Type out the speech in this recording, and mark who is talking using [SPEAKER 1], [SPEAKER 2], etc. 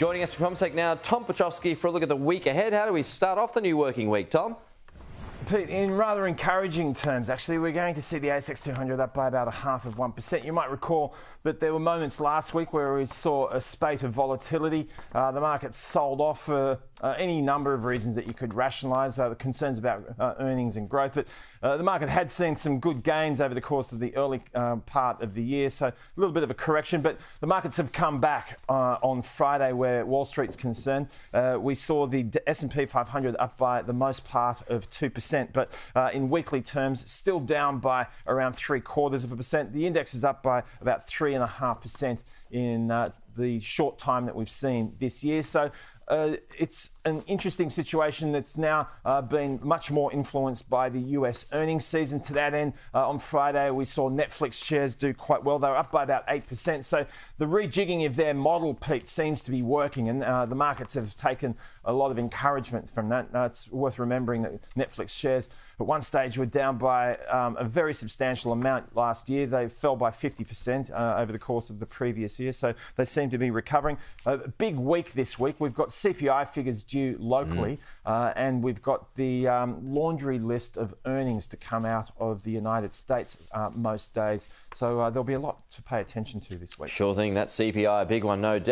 [SPEAKER 1] Joining us from CommSec now, Tom Piotrowski for a look at the week ahead. How do we start off the new working week, Tom?
[SPEAKER 2] Pete, in rather encouraging terms, actually, we're going to see the ASX 200 up by about 0.5%. You might recall that there were moments last week where we saw a spate of volatility. The market sold off for any number of reasons that you could rationalise, the concerns about earnings and growth. But the market had seen some good gains over the course of the early part of the year, so a little bit of a correction. But the markets have come back on Friday where Wall Street's concerned. We saw the S&P 500 up by the most part of 2%. But in weekly terms, still down by around 0.75%. The index is up by about 3.5% in the short time that we've seen this year. So it's an interesting situation that's now been much more influenced by the US earnings season. To that end, on Friday, we saw Netflix shares do quite well. They were up by about 8%. So the rejigging of their model, Pete, seems to be working, and the markets have taken a lot of encouragement from that. It's worth remembering that Netflix shares at one stage were down by a very substantial amount last year. They fell by 50% over the course of the previous year, so they seem to be recovering. A big week this week. We've got CPI figures due locally, and we've got the laundry list of earnings to come out of the United States most days. So there'll be a lot to pay attention to this week.
[SPEAKER 1] Sure thing. That CPI, a big one, no doubt.